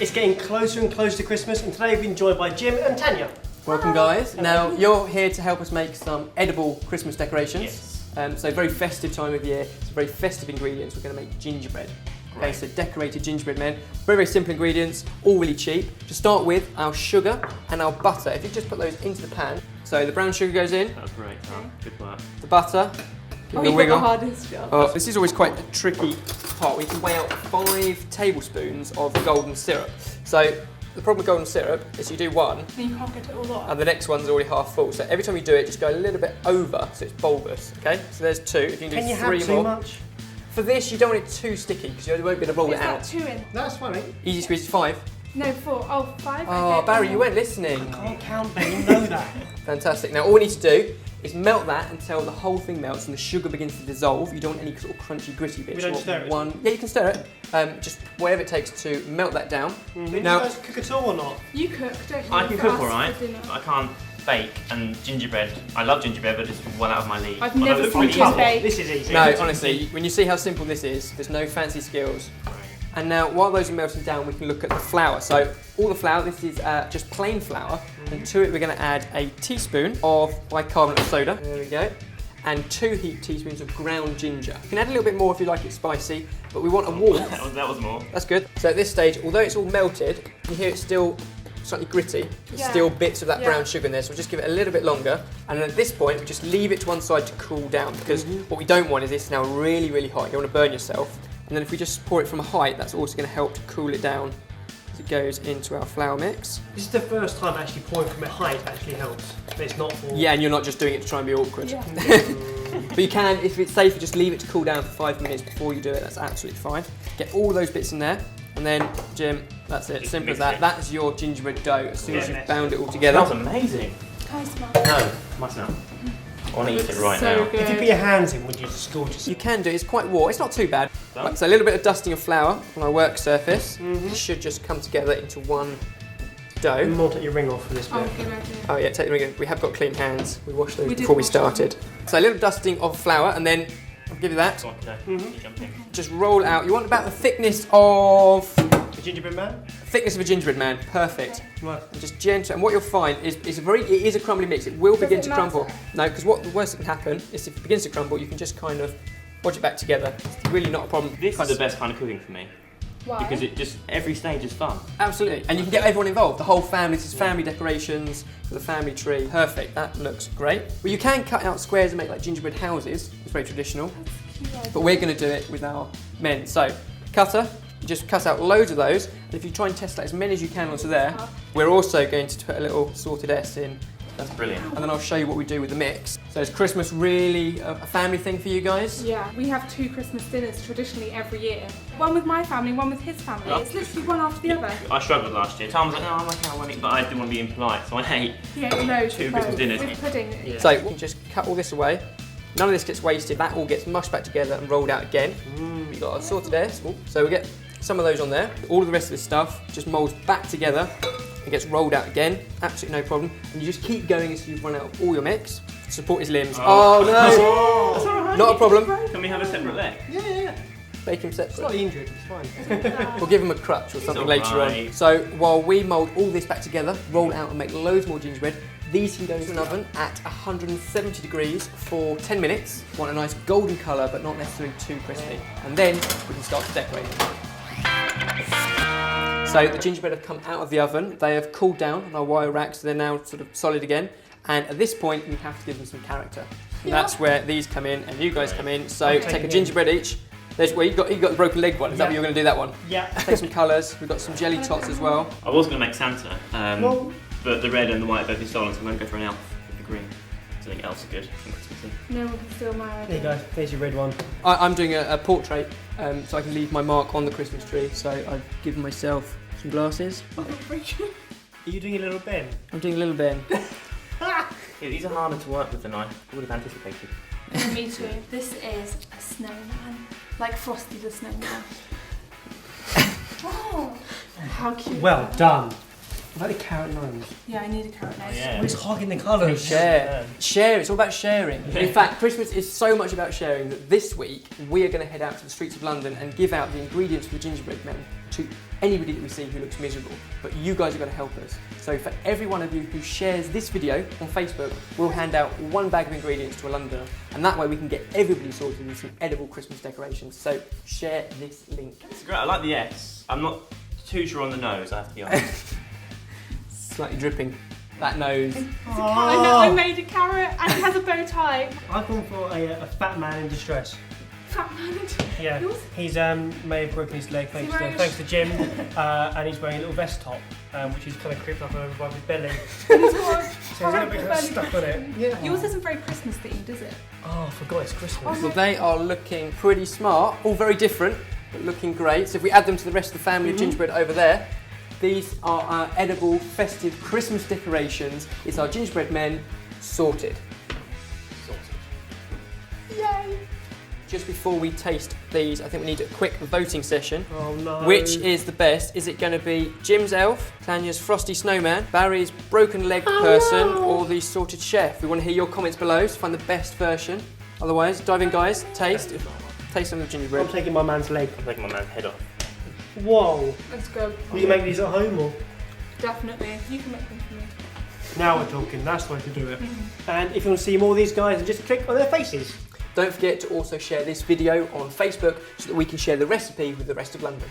It's getting closer and closer to Christmas, and today we've been joined by Jim and Tanya. Welcome, guys. Now, you're here to help us make some edible Christmas decorations. Yes. So very festive time of year, some very festive ingredients. We're going to make gingerbread. Okay, so decorated gingerbread men. Very, very simple ingredients, all really cheap. To start with, our sugar and our butter. If you just put those into the pan. So the brown sugar goes in. That's great, Tom. Good work. The butter. Oh, you've got the hardest job. Oh, this is always quite a tricky part. We can weigh out 5 tablespoons of golden syrup. So the problem with golden syrup is you do one, and you can't get it all off. and the next one's already half full. So every time you do it, just go a little bit over, so it's bulbous. Okay, so there's 2. If you can do 3 more. Can you have too much? For this, you don't want it too sticky because you won't be able to roll it out. Is that 2 in? That's fine, mate. Easy squeeze is 5. No, 4. Oh, 5. Oh, okay. Barry, you weren't listening. I can't count, Ben, you know that. Fantastic. Now all we need to do is melt that until the whole thing melts and the sugar begins to dissolve. You don't want any sort of crunchy, gritty bits. We don't stir it? Yeah, you can stir it. Just whatever it takes to melt that down. Do you Now, guys cook at all or not? You cook, don't you? I can For cook us, alright, for dinner. but I can't bake. And gingerbread, I love gingerbread, but it's well out of my league. I've Although never it looks seen really you easy. bake. This is easy. no, honestly, when you see how simple this is, there's no fancy skills. And now, while those are melting down, we can look at the flour. So, all the flour, this is just plain flour, and to it we're going to add a teaspoon of bicarbonate of soda. There we go. And 2 heaped teaspoons of ground ginger. You can add a little bit more if you like it spicy, but we want a warmth. that was more. That's good. So at this stage, although it's all melted, you hear it's still slightly gritty. There's still bits of that brown sugar in there, so we'll just give it a little bit longer. And then at this point, we just leave it to one side to cool down, because what we don't want is this now really, really hot. You don't want to burn yourself. And then if we just pour it from a height, that's also going to help to cool it down as it goes into our flour mix. This is the first time actually pouring from a height actually helps. But it's not for... Yeah, and you're not just doing it to try and be awkward. Yeah. But you can, if it's safer, just leave it to cool down for 5 minutes before you do it. That's absolutely fine. Get all those bits in there. And then, Jim, that's it. Simple as that. That is your gingerbread dough as soon as you've bound it all together. That smells amazing. Can I smell? No, must not. I want to eat it right so now. good. If you put your hands in, would you scorch yourself? You can do it. It's quite warm. It's not too bad. Done. Right, so a little bit of dusting of flour on our work surface. It should just come together into one dough. You might take your ring off for this bit. Oh, good idea. Oh yeah, take the ring. We have got clean hands. We washed those We did before we wash started. So a little dusting of flour, and then I'll give you that. Okay. Keep jumping. Just roll out. You want about the thickness of The gingerbread man? a gingerbread man. Perfect. Right. And just gentle. And what you'll find is it is a crumbly mix. It will begin it to crumble. matter? No, because what the worst that can happen is if it begins to crumble, you can just kind of watch it back together. It's really not a problem. This is the best kind of cooking for me. Why? Because it just, every stage is fun. Absolutely, and you can get everyone involved. The whole family. This is family decorations for the family tree. Perfect. That looks great. Well, you can cut out squares and make like gingerbread houses. It's very traditional. But we're going to do it with our men. So, cutter. You just cut out loads of those. And if you try and test like as many as you can onto there, we're also going to put a little sorted S in. That's brilliant. And then I'll show you what we do with the mix. So is Christmas really a family thing for you guys? Yeah, we have 2 Christmas dinners traditionally every year. One with my family, one with his family. Yeah. It's literally one after the other. I struggled last year. Tom was like, no, I'm okay, I won't eat, but I didn't want to be impolite, so I ate. Yeah, loads. 2 of Christmas both. dinners. With pudding. Yeah. So we can just cut all this away. None of this gets wasted. That all gets mushed back together and rolled out again. We've got our sorted S. So we get some of those on there. All of the rest of this stuff just moulds back together. It gets rolled out again, absolutely no problem. And you just keep going until you've run out of all your mix. Support his limbs. Oh, no! That's all right. Not a problem. Can we have a separate leg? Yeah. Bake him separate. Slightly injured, it's fine. We'll give him a crutch or something later on. alright. So while we mould all this back together, roll it out and make loads more gingerbread, these can go into an oven at 170 degrees for 10 minutes. Want a nice golden colour, but not necessarily too crispy. And then we can start to decorate them. So the gingerbread have come out of the oven. They have cooled down on our wire racks, so they're now sort of solid again. And at this point, we have to give them some character. And that's where these come in and you guys come in. So take a gingerbread each. There's where you got the broken leg one. Is that where you're going to do that one? Yeah. Take some colours. We've got some jelly tots as well. I was going to make Santa, Well- but the red and the white have both been stolen, so I'm going to go for an elf with the green. I think elves are good and Christmassy. No one can steal my There you idea. go, there's your red one. I'm doing a portrait, so I can leave my mark on the Christmas tree. So I've given myself some glasses. Are you doing a little Ben? I'm doing a little Ben. Yeah, these are harder to work with than I would have anticipated. Me too. This is a snowman. Like Frosty the Snowman. Oh, how cute. Well done. I like the carrot nose. Yeah, I need a carrot nose. Yeah. It's hogging the colours. Share. Share, it's all about sharing. In fact, Christmas is so much about sharing that this week we are going to head out to the streets of London and give out the ingredients for the gingerbread men to anybody that we see who looks miserable. But you guys are going to help us. So for every one of you who shares this video on Facebook, we'll hand out 1 bag of ingredients to a Londoner. And that way we can get everybody sorted with some edible Christmas decorations. So share this link. It's great. I like the S. I'm not too sure on the nose, I have to be honest. Slightly dripping. That nose. I know, I made a carrot and it has a bow tie. I've gone for a fat man in distress. Fat man. Yeah, Yours? he's may have broken his leg thanks wearing to Jim, and he's wearing a little vest top, which is kind of creeped up over by his belly. And he's got a So he's a little bit kind of stuck on it. Yeah. Yours isn't very Christmas themed, is it? Oh, I forgot it's Christmas. Well, they are looking pretty smart, all very different, but looking great. So if we add them to the rest of the family of gingerbread over there, these are our edible festive Christmas decorations. It's our gingerbread men sorted. Yay! Just before we taste these, I think we need a quick voting session. Oh no. Which is the best? Is it going to be Jim's elf, Tanya's frosty snowman, Barry's broken leg person, or the sorted chef? We want to hear your comments below to find the best version. Otherwise, dive in guys, taste some of the gingerbread. I'm taking my man's leg. I'm taking my man's head off. Whoa. Let's go. Will you make these at home or? Definitely. You can make them for me. Now we're talking, that's the way to do it. And if you want to see more of these guys, just click on their faces. Don't forget to also share this video on Facebook so that we can share the recipe with the rest of London.